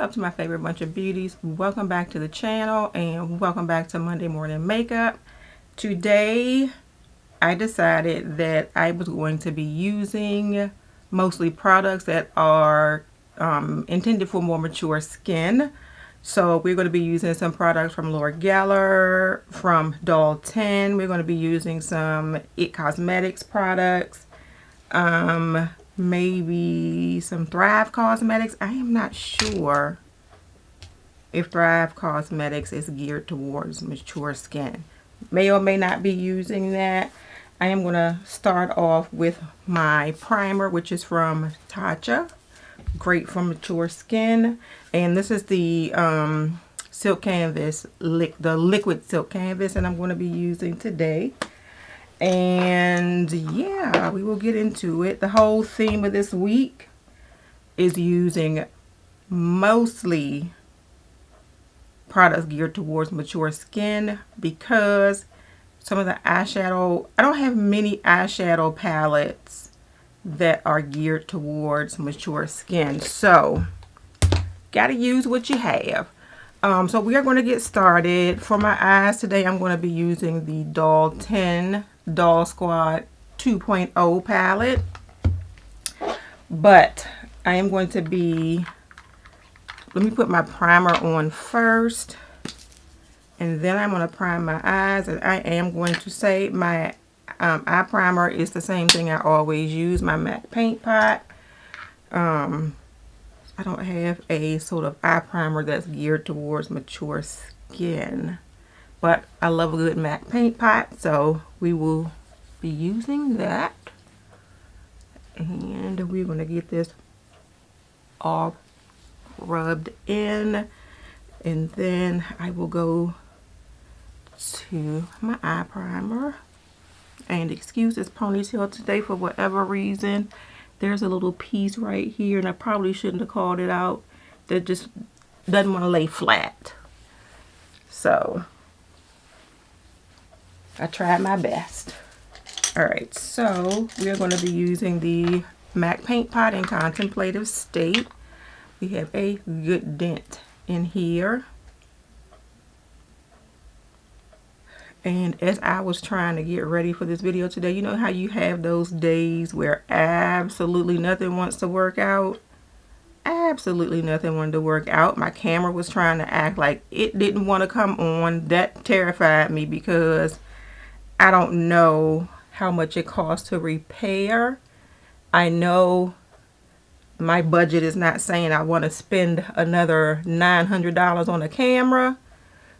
up to my favorite bunch of beauties? Welcome back to the channel and welcome back to Monday Morning Makeup. Today I decided that I was going to be using mostly products that are intended for more mature skin. So we're going to be using some products from Laura Geller, from Doll 10. We're going to be using some It Cosmetics products. Maybe some Thrive Cosmetics. I am not sure if Thrive Cosmetics is geared towards mature skin. May or may not be using that. I am going to start off with my primer, which is from Tatcha. Great for mature skin. And this is the silk canvas, the liquid silk canvas, and I'm going to be using today. And yeah, we will get into it. The whole theme of this week is using mostly products geared towards mature skin because some of the eyeshadow, I don't have many eyeshadow palettes that are geared towards mature skin. So, gotta use what you have. So we are going to get started. For my eyes today, I'm going to be using the Doll 10 Doll Squad 2.0 palette. But I am going to be, let me put my primer on first. And then I'm going to prime my eyes. And I am going to say my eye primer is the same thing I always use, my MAC paint pot. I don't have a sort of eye primer that's geared towards mature skin. But I love a good MAC paint pot, so we will be using that. And we're going to get this all rubbed in. And then I will go to my eye primer. And excuse this ponytail today for whatever reason. There's a little piece right here, and I probably shouldn't have called it out. That just doesn't want to lay flat. So I tried my best. Alright, so we're going to be using the MAC Paint Pot in Contemplative State. We have a good dent in here. And as I was trying to get ready for this video today, you know how you have those days where absolutely nothing wants to work out? Absolutely nothing wanted to work out. My camera was trying to act like it didn't want to come on. That terrified me because I don't know how much it costs to repair. I know my budget is not saying I want to spend another $900 on a camera.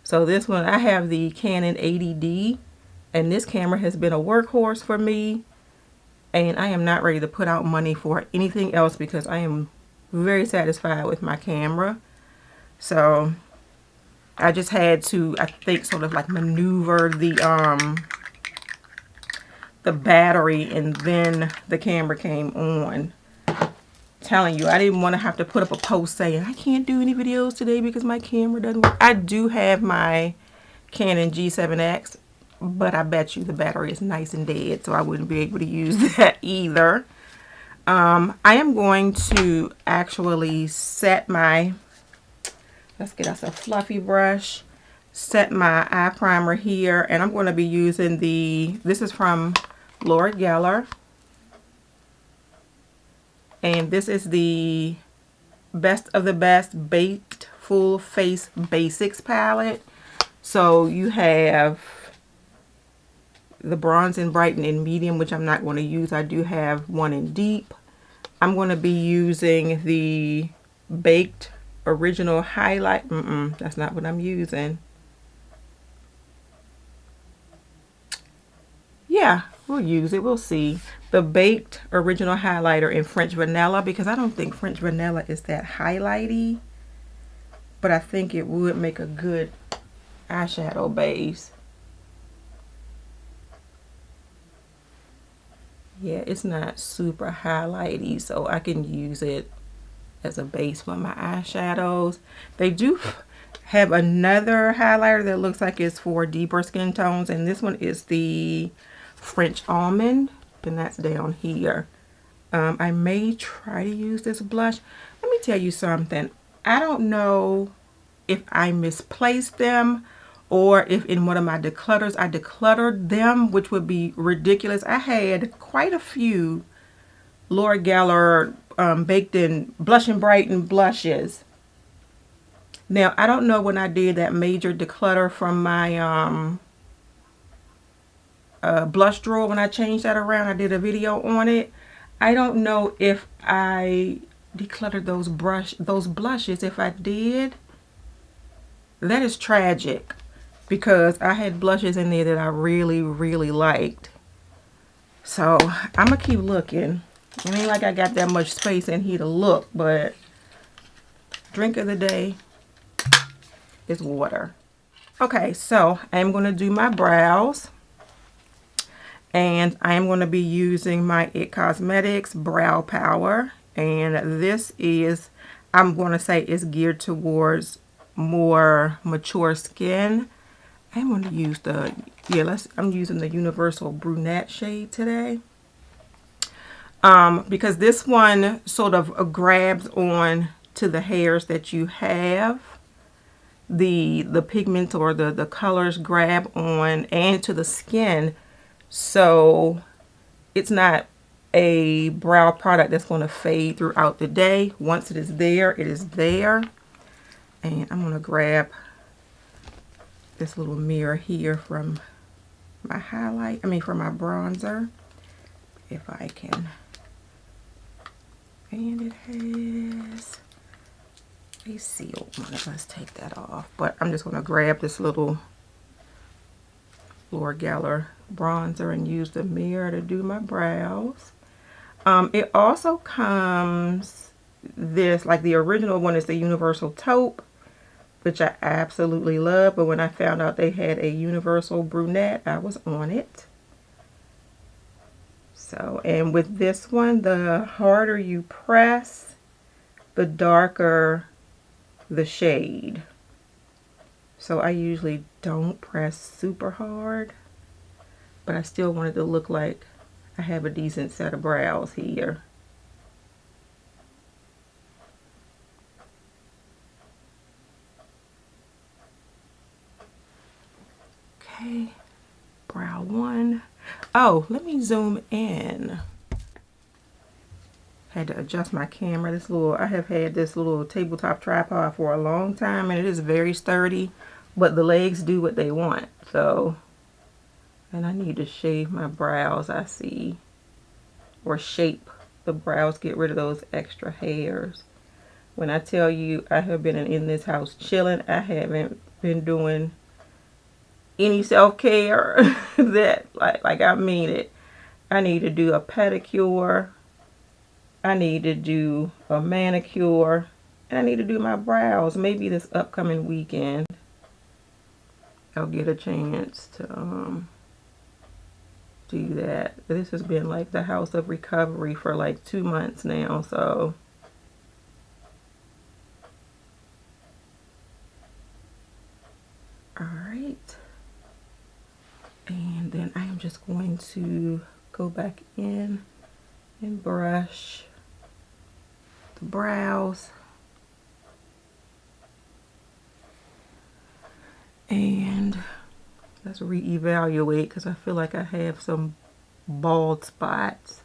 So this one, I have the Canon 80D, and this camera has been a workhorse for me. And I am not ready to put out money for anything else because I am very satisfied with my camera. So I just had to, I think, sort of like maneuver the battery, and then the camera came on. Telling you, I didn't want to have to put up a post saying I can't do any videos today because my camera doesn't work. I do have my Canon G7X, but I bet you the battery is nice and dead, so I wouldn't be able to use that either. I am going to actually set my, let's get us a fluffy brush, set my eye primer here, and I'm going to be using this is from Laura Geller. And this is the Best of the Best Baked Full Face Basics palette. So you have the Bronze and Brighten in medium, which I'm not going to use. I do have one in deep. I'm going to be using the Baked Original Highlight. That's not what I'm using. Yeah, we'll use it. We'll see. The Baked Original Highlighter in French Vanilla, because I don't think French Vanilla is that highlighty, but I think it would make a good eyeshadow base. Yeah, it's not super highlighty, so I can use it as a base for my eyeshadows. They do have another highlighter that looks like it's for deeper skin tones, and this one is the French Almond, and that's down here. I may try to use this blush. Let me tell you something. I don't know if I misplaced them or if in one of my declutters I decluttered them, which would be ridiculous. I had quite a few Laura Geller baked in Blush and Brighten blushes. Now, I don't know when I did that major declutter from my blush drawer, when I changed that around, I did a video on it. I don't know if I decluttered those blushes. If I did, that is tragic because I had blushes in there that I really, really liked. So I'm gonna keep looking. It ain't like I got that much space in here to look, but drink of the day is water. Okay, so I'm gonna do my brows. And I am going to be using my IT Cosmetics Brow Power. And this is, I'm going to say, is geared towards more mature skin. I'm going to use the, I'm using the Universal Brunette shade today. Because this one sort of grabs on to the hairs that you have. The pigment or the colors grab on and to the skin. So it's not a brow product that's going to fade throughout the day. Once it is there, it is there. And I'm going to grab this little mirror here from my from my bronzer. If I can. And it has a sealed one. Let's take that off. But I'm just going to grab this little Laura Geller bronzer and use the mirror to do my brows. It also comes this, like the original one is the Universal Taupe, which I absolutely love, but when I found out they had a Universal Brunette, I was on it. So, and with this one, the harder you press, the darker the shade. So I usually don't press super hard, but I still wanted to look like I have a decent set of brows here. Okay, brow one. Oh, let me zoom in. Had to adjust my camera. I have had this little tabletop tripod for a long time, and it is very sturdy, but the legs do what they want. So, and I need to shave my brows, I see, or shape the brows, get rid of those extra hairs. When I tell you I have been in this house chilling, I haven't been doing any self-care that like I mean it. I need to do a pedicure, I need to do a manicure, and I need to do my brows. Maybe this upcoming weekend I'll get a chance to do that. This has been like the house of recovery for like 2 months now, so all right. And then I am just going to go back in and brush the brows. And let's reevaluate because I feel like I have some bald spots.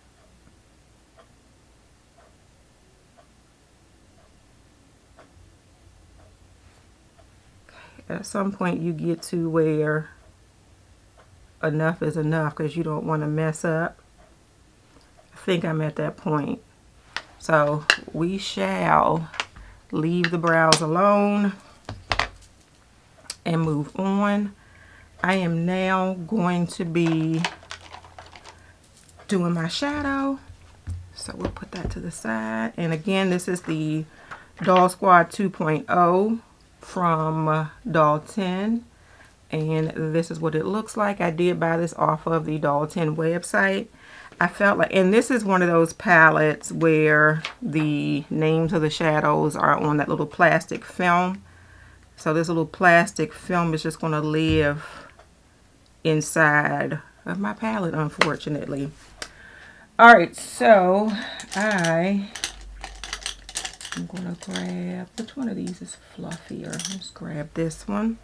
Okay. At some point you get to where enough is enough because you don't want to mess up. I think I'm at that point. So we shall leave the brows alone and move on. I am now going to be doing my shadow. So we'll put that to the side. And again, this is the Doll Squad 2.0 from Doll 10. And this is what it looks like. I did buy this off of the Doll 10 website. I felt like, and this is one of those palettes where the names of the shadows are on that little plastic film. So this little plastic film is just going to live inside of my palette, unfortunately. Alright, so I I'm going to grab, which one of these is fluffier? Let's grab this one.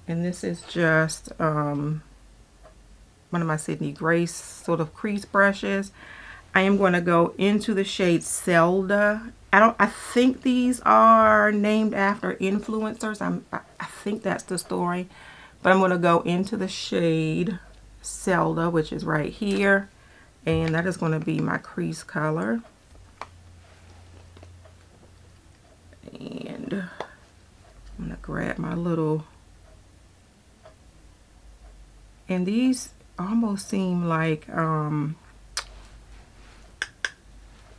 And this is just one of my Sydney Grace sort of crease brushes. I am going to go into the shade Zelda. I think these are named after influencers. I think that's the story. But I'm going to go into the shade Zelda, which is right here. And that is going to be my crease color. And I'm going to grab my little, and these almost seem like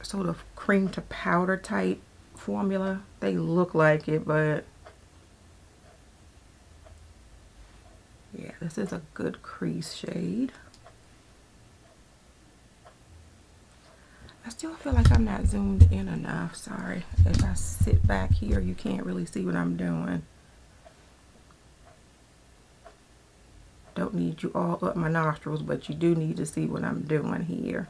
sort of cream to powder type formula. They look like it, but yeah, this is a good crease shade. I still feel like I'm not zoomed in enough. Sorry. If I sit back here, you can't really see what I'm doing. Don't need you all up my nostrils, but you do need to see what I'm doing here.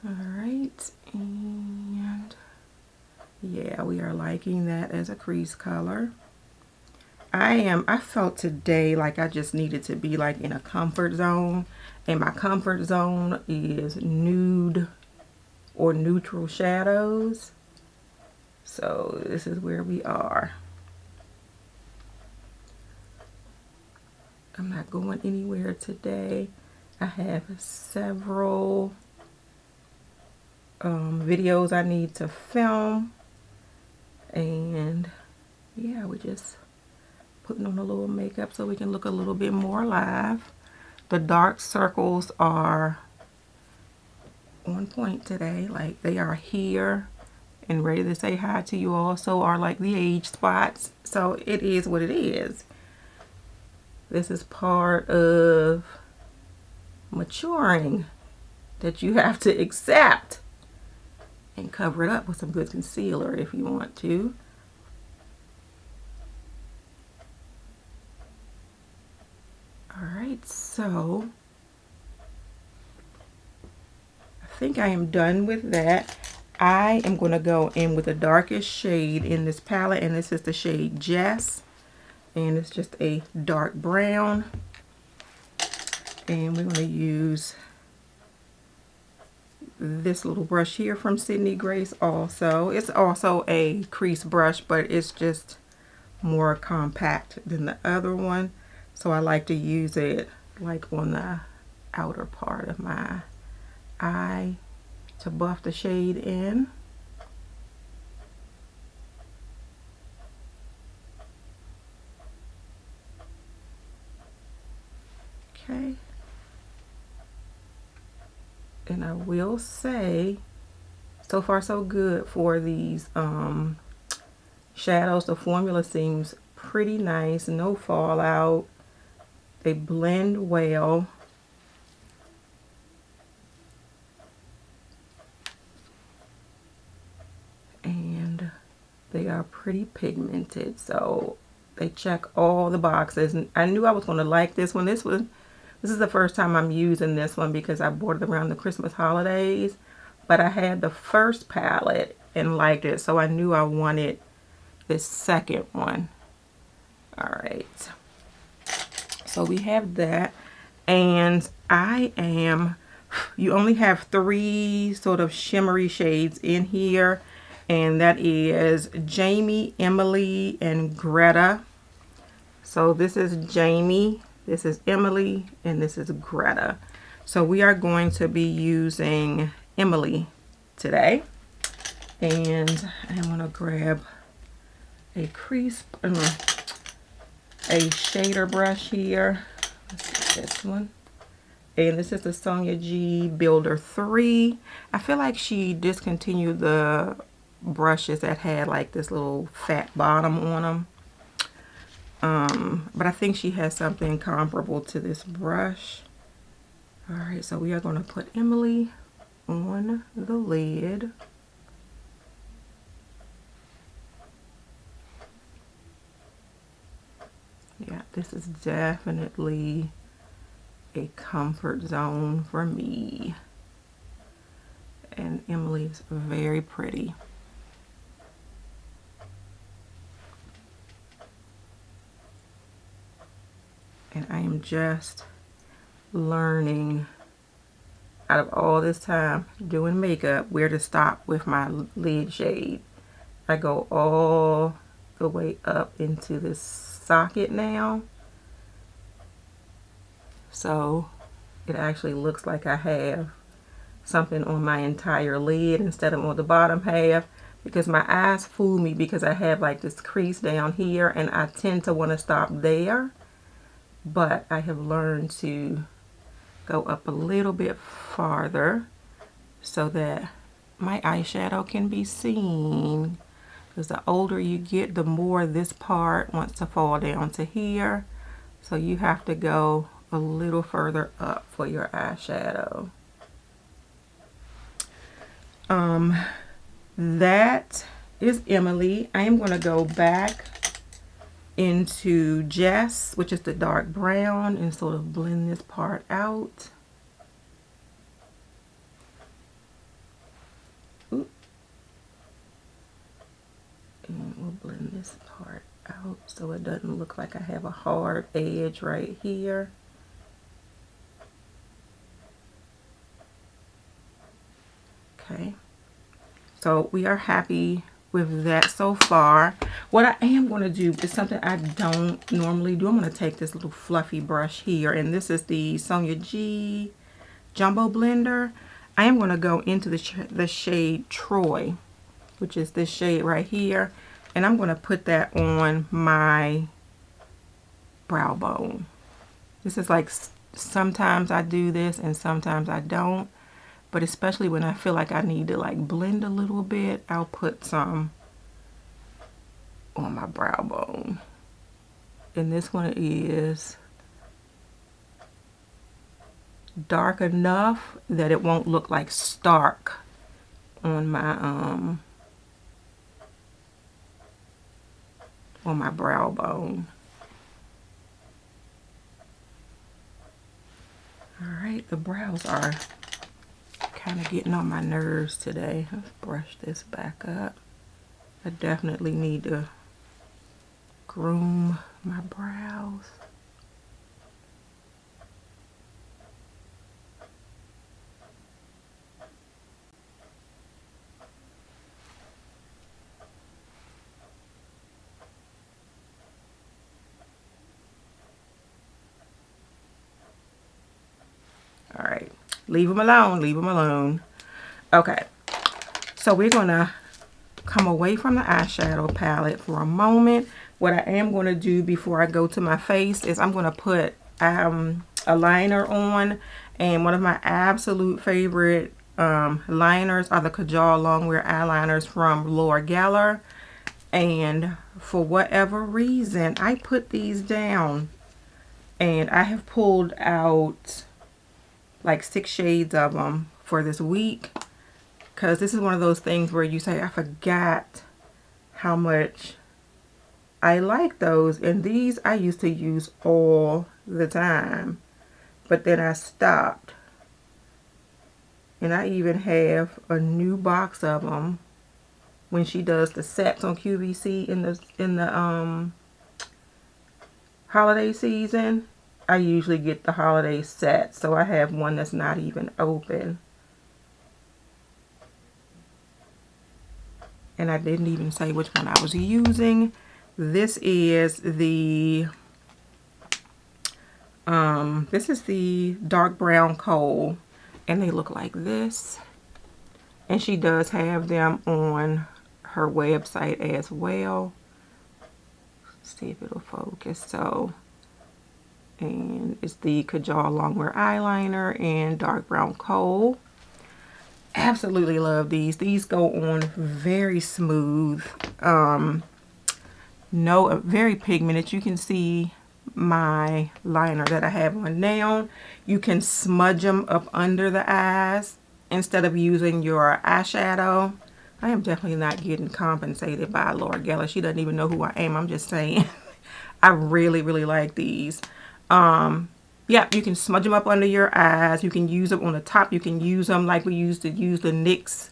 Alright, and yeah, we are liking that as a crease color. I felt today like I just needed to be like in a comfort zone, and my comfort zone is nude or neutral shadows. So this is where we are. I'm not going anywhere today. I have several videos I need to film, and yeah, we're just putting on a little makeup so we can look a little bit more alive. The dark circles are on point today, like they are here and ready to say hi to you. Also are like the age spots, so it is what it is. This is part of maturing that you have to accept, and cover it up with some good concealer if you want to. Alright, so I think I am done with that. I am going to go in with the darkest shade in this palette, and this is the shade Jess. And it's just a dark brown. And we're going to use this little brush here from Sydney Grace also. It's also a crease brush, but it's just more compact than the other one. So I like to use it like on the outer part of my eye to buff the shade in. Okay. And I will say, so far so good for these shadows. The formula seems pretty nice, no fallout. They blend well. And they are pretty pigmented, so they check all the boxes. And I knew I was going to like this one. This is the first time I'm using this one because I bought it around the Christmas holidays. But I had the first palette and liked it, so I knew I wanted this second one. Alright. So we have that. And you only have 3 sort of shimmery shades in here. And that is Jamie, Emily, and Greta. So this is Jamie, this is Emily, and this is Greta. So we are going to be using Emily today. And I want to grab a crease, a shader brush here. Let's get this one. And this is the Sonia G Builder 3. I feel like she discontinued the brushes that had like this little fat bottom on them. But I think she has something comparable to this brush. Alright, so we are going to put Emily on the lid. Yeah, this is definitely a comfort zone for me. And Emily is very pretty. And I am just learning out of all this time doing makeup where to stop with my lid shade. I go all the way up into this socket now. So it actually looks like I have something on my entire lid instead of on the bottom half, because my eyes fool me because I have like this crease down here and I tend to want to stop there. But I have learned to go up a little bit farther so that my eyeshadow can be seen. Because the older you get, the more this part wants to fall down to here. So you have to go a little further up for your eyeshadow. That is Emily. I am going to go back into Jess, which is the dark brown, and sort of blend this part out. Ooh. And we'll blend this part out so it doesn't look like I have a hard edge right here. Okay, so we are happy with that so far. What I am going to do is something I don't normally do. I'm going to take this little fluffy brush here, and this is the Sonia G Jumbo Blender. I am going to go into the shade Troy, which is this shade right here, and I'm going to put that on my brow bone. This is like, sometimes I do this and sometimes I don't. But especially when I feel like I need to like blend a little bit, I'll put some on my brow bone. And this one is dark enough that it won't look like stark on my brow bone. All right, the brows are kind of getting on my nerves today. Let's brush this back up. I definitely need to groom my brows. All right, leave them alone, leave them alone. Okay, so we're gonna come away from the eyeshadow palette for a moment. What I am going to do before I go to my face is I'm going to put a liner on, and one of my absolute favorite liners are the Kajal Longwear eyeliners from Laura Geller. And for whatever reason, I put these down and I have pulled out like 6 shades of them for this week, because this is one of those things where you say, I forgot how much I like those. And these I used to use all the time, but then I stopped. And I even have a new box of them when she does the sets on QVC in the holiday season. I usually get the holiday set, so I have one that's not even open. And I didn't even say which one I was using. This is the dark brown coal, and they look like this. And she does have them on her website as well. Let's see if it'll focus. So, and it's the Kajal Longwear eyeliner and dark brown coal. Absolutely love these. These go on very smooth. Very pigmented. You can see my liner that I have on now. You can smudge them up under the eyes instead of using your eyeshadow. I am definitely not getting compensated by Laura Geller. She doesn't even know who I am. I'm just saying. I really, really like these. Yeah, you can smudge them up under your eyes. You can use them on the top. You can use them like we used to use the NYX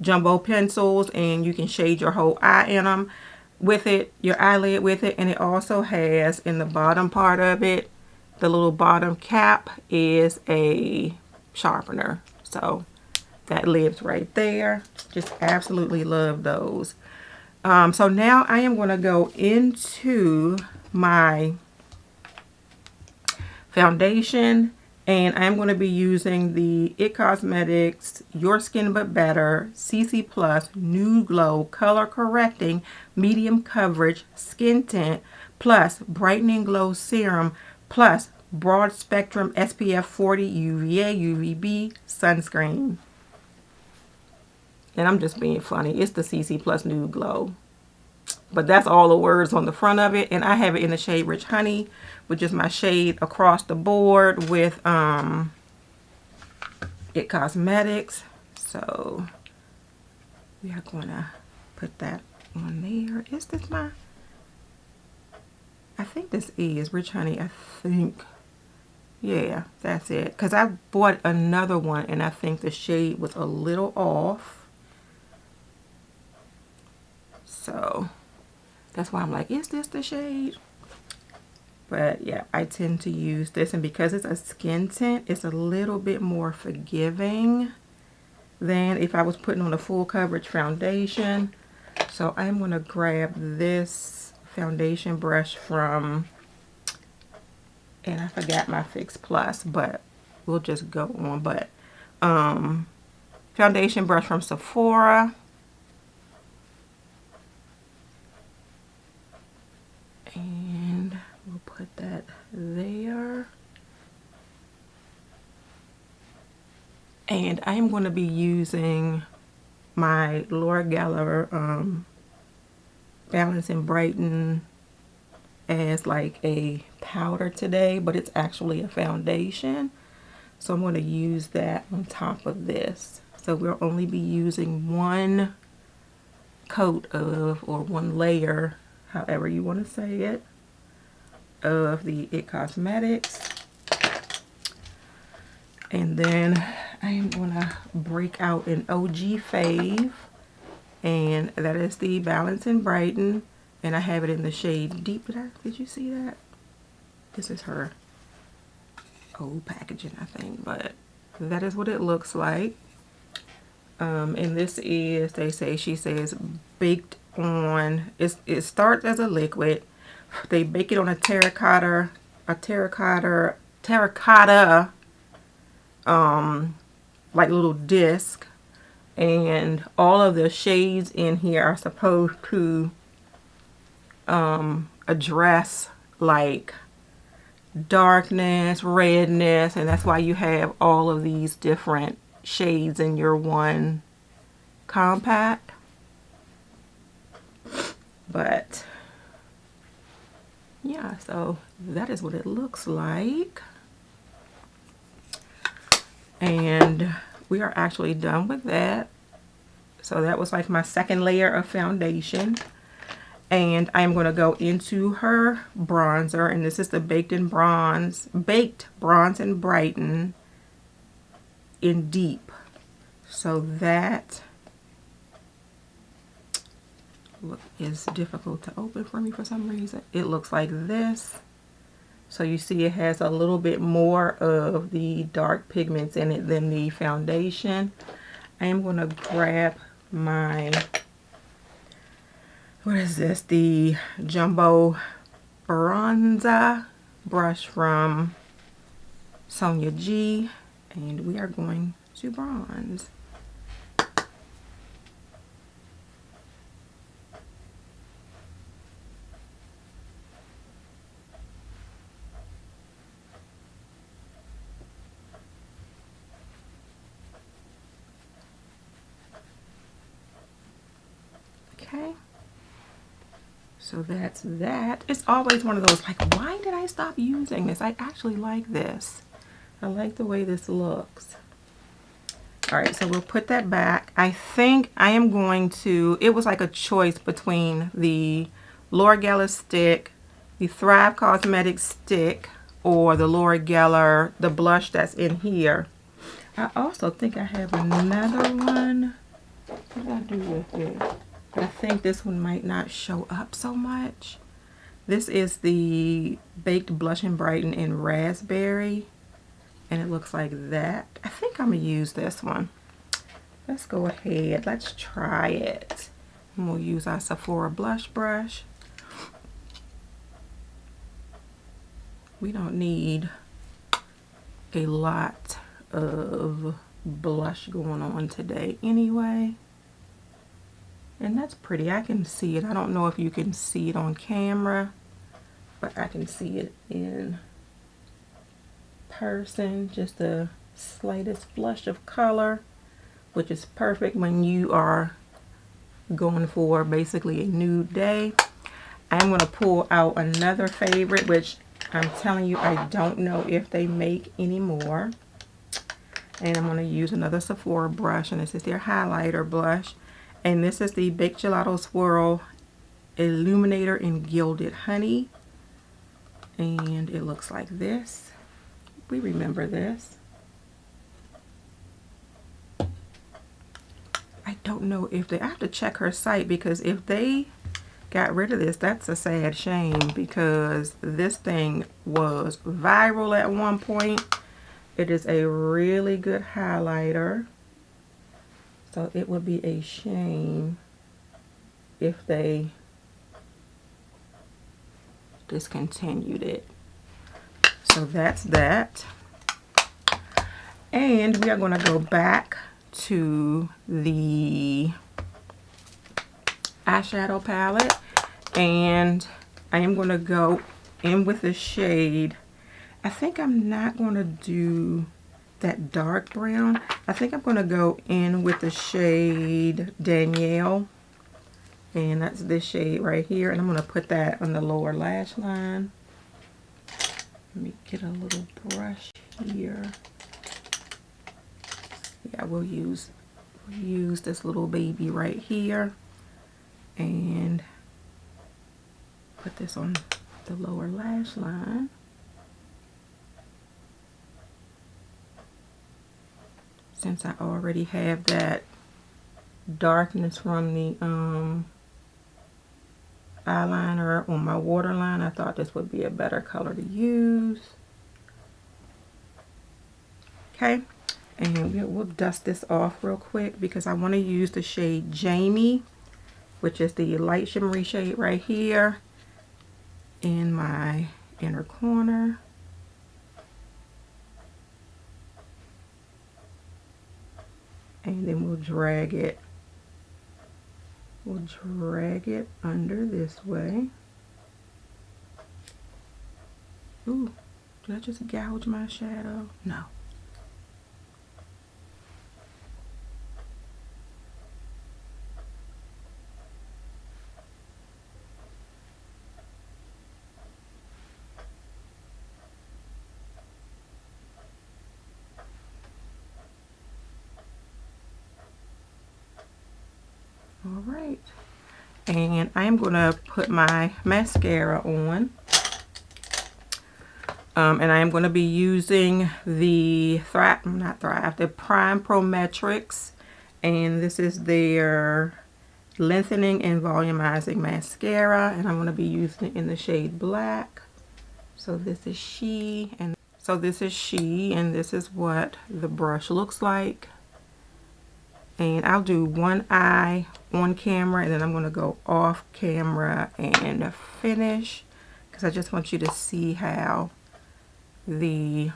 jumbo pencils, and you can shade your whole eye in them with it, your eyelid with it. And it also has in the bottom part of it, the little bottom cap is a sharpener. So that lives right there. Just absolutely love those. So now I am going to go into my foundation, and I'm going to be using the It Cosmetics Your Skin But Better CC Plus Nude Glow Color Correcting Medium Coverage Skin Tint plus Brightening Glow Serum plus Broad Spectrum SPF 40 UVA UVB Sunscreen. And I'm just being funny. It's the CC Plus Nude Glow. But that's all the words on the front of it. And I have it in the shade Rich Honey, which is my shade across the board with It Cosmetics. So we are going to put that on there. Is this my... I think this is Rich Honey. I think... Yeah, that's it. Because I bought another one and I think the shade was a little off. So that's why I'm like, is this the shade? But yeah, I tend to use this. And because it's a skin tint, it's a little bit more forgiving than if I was putting on a full coverage foundation. So I'm going to grab this foundation brush from... And I forgot my Fix Plus, but we'll just go on. But foundation brush from Sephora. And we'll put that there. And I'm going to be using my Laura Geller Balance and Brighten as like a powder today, but it's actually a foundation. So I'm going to use that on top of this. So we'll only be using one coat of, or one layer, however you want to say it, of the It Cosmetics. And then I am going to break out an OG fave, and that is the Balance and Brighten. And I have it in the shade Deep. Did you see that? This is her old packaging, I think. But that is what it looks like. And this is, she says, baked on, it starts as a liquid. They bake it on a terracotta, like little disc. And all of the shades in here are supposed to address like darkness, redness, and that's why you have all of these different shades in your one compact. But yeah, so that is what it looks like. And we are actually done with that. So that was like my second layer of foundation. And I'm going to go into her bronzer, and this is the Baked Bronze and Brighten in Deep. So that is difficult to open for me for some reason. It looks like this. So you see it has a little bit more of the dark pigments in it than the foundation. I am going to grab my... What is this? The Jumbo Bronzer brush from Sonia G. And we are going to bronze. Okay. So that's that. It's always one of those, like, why did I stop using this? I actually like this. I like the way this looks. All right, so we'll put that back. I think I am going to, it was like a choice between the Laura Geller stick, the Thrive Cosmetics stick, or the Laura Geller, the blush that's in here. I also think I have another one. What did I do with it? I think this one might not show up so much. This is the Baked Blush and Brighten in Raspberry, and it looks like that. I think I'm gonna use this one. Let's go ahead, let's try it. And we'll use our Sephora blush brush. We don't need a lot of blush going on today anyway. And that's pretty, I can see it. I don't know if you can see it on camera, but I can see it in person. Just the slightest flush of color, which is perfect when you are going for basically a nude day. I'm going to pull out another favorite, which I'm telling you I don't know if they make anymore. And I'm going to use another Sephora brush, and this is their highlighter blush. And this is the Baked Gelato Swirl Illuminator in Gilded Honey. And it looks like this. We remember this. I don't know if they, I have to check her site, because if they got rid of this, that's a sad shame, because this thing was viral at one point. It is a really good highlighter. So it would be a shame if they discontinued it. So that's that. And we are going to go back to the eyeshadow palette, and I am going to go in with the shade. I think I'm not going to do that dark brown. I think I'm going to go in with the shade Danielle. And that's this shade right here. And I'm going to put that on the lower lash line. Let me get a little brush here. Yeah, we'll use this little baby right here. And put this on the lower lash line. Since I already have that darkness from the eyeliner on my waterline, I thought this would be a better color to use. Okay, and we'll dust this off real quick, because I want to use the shade Jamie, which is the light shimmery shade right here in my inner corner. And then we'll drag it under this way. Ooh, did I just gouge my shadow? No. All right, and I'm going to put my mascara on, and I am going to be using the the Prime Pro Metrics, and this is their lengthening and volumizing mascara, and I'm going to be using it in the shade Black. So this is she, and this is what the brush looks like. And I'll do one eye on camera, and then I'm going to go off camera and finish, because I just want you to see how the,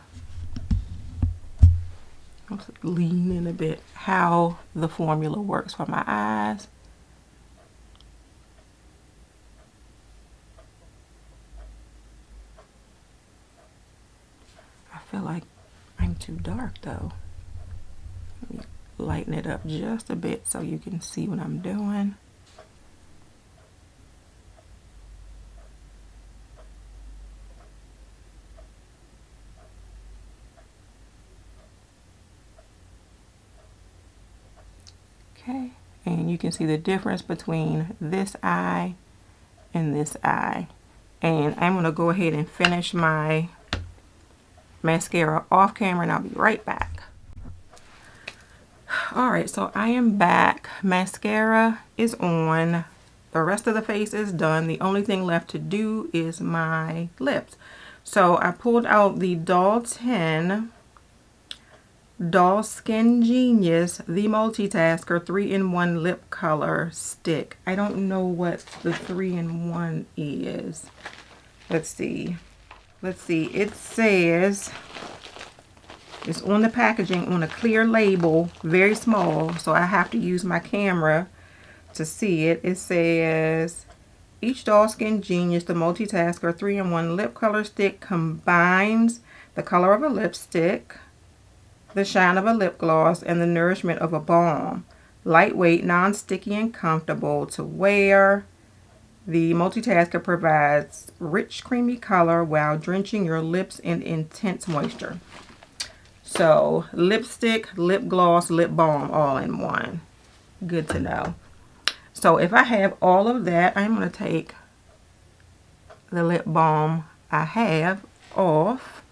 I'll lean in a bit, how the formula works for my eyes. I feel like I'm too dark though. Let me lighten it up just a bit so you can see what I'm doing. Okay, and you can see the difference between this eye and this eye. And I'm going to go ahead and finish my mascara off camera, and I'll be right back. Alright, so I am back mascara is on. The rest of the face is done. The only thing left to do is my lips. So I pulled out the Doll Skin Genius, the Multitasker 3-in-1 lip color stick. I don't know what the 3-in-1 is. Let's see. It says, it's on the packaging on a clear label, very small, so I have to use my camera to see it. It says, each Doll Skin Genius, the Multitasker 3-in-1 lip color stick combines the color of a lipstick, the shine of a lip gloss, and the nourishment of a balm. Lightweight, non-sticky, and comfortable to wear. The Multitasker provides rich, creamy color while drenching your lips in intense moisture. So, lipstick, lip gloss, lip balm, all in one. Good to know. So, if I have all of that, I'm going to take the lip balm I have off.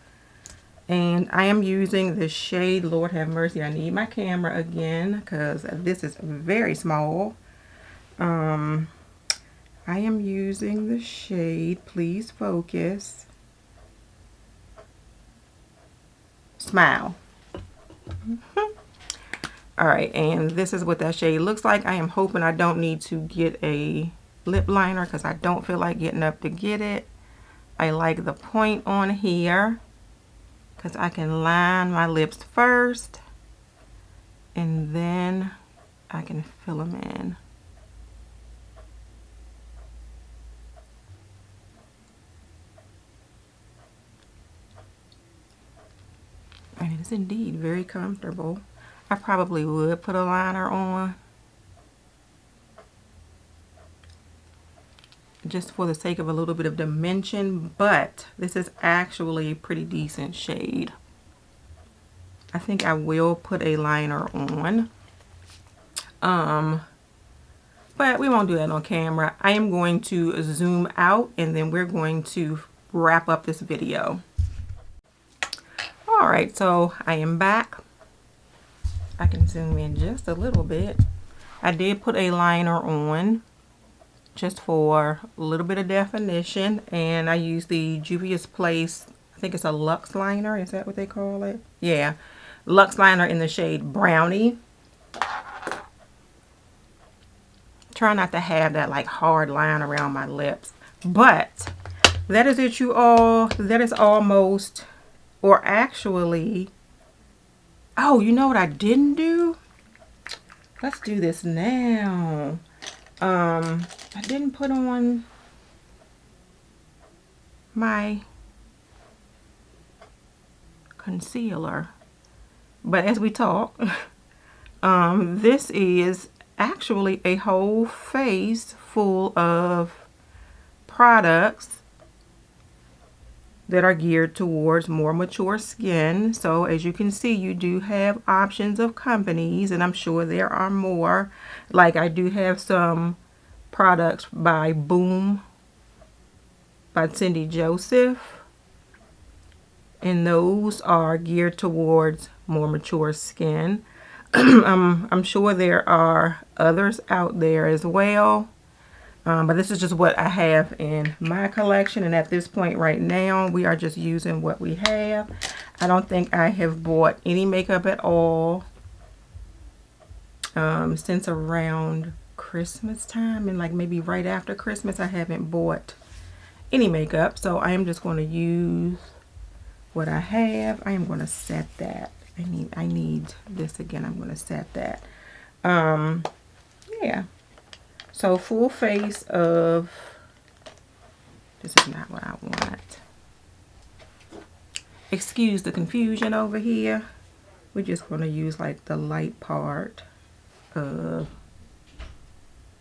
And I am using the shade, Lord have mercy, I need my camera again because this is very small. I am using the shade, please focus, Smile. Alright, and this is what that shade looks like. I am hoping I don't need to get a lip liner because I don't feel like getting up to get it. I like the point on here because I can line my lips first and then I can fill them in. And it is indeed very comfortable. I probably would put a liner on just for the sake of a little bit of dimension, but this is actually a pretty decent shade. I think I will put a liner on. But we won't do that on camera. I am going to zoom out and then we're going to wrap up this video. Alright, so I am back. I can zoom in just a little bit. I did put a liner on just for a little bit of definition, and I used the Juvia's Place, I think it's a Luxe liner, is that what they call it? Yeah, Luxe liner in the shade Brownie. Try not to have that like hard line around my lips, but that is it, you all. That is almost, or actually, oh, you know what I didn't do? Let's do this now. I didn't put on my concealer, but as we talk, this is actually a whole face full of products that are geared towards more mature skin. So as you can see, you do have options of companies, and I'm sure there are more. Like I do have some products by Boom by Cindy Joseph, and those are geared towards more mature skin. I'm sure there are others out there as well. But this is just what I have in my collection, and at this point right now we are just using what we have. I don't think I have bought any makeup at all since around Christmas time, and like maybe right after Christmas I haven't bought any makeup. So I am just going to use what I have. I am going to set that. I need this again. I'm going to set that. Yeah. So full face of, this is not what I want. Excuse the confusion over here. We're just going to use like the light part of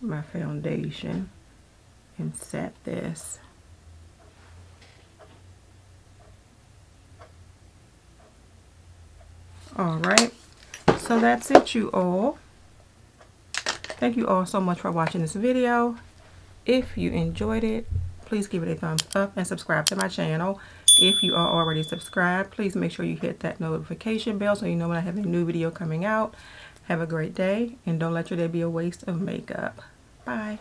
my foundation and set this. Alright, so that's it, you all. Thank you all so much for watching this video. If you enjoyed it, please give it a thumbs up and subscribe to my channel. If you are already subscribed, please make sure you hit that notification bell so you know when I have a new video coming out. Have a great day, and don't let your day be a waste of makeup. Bye.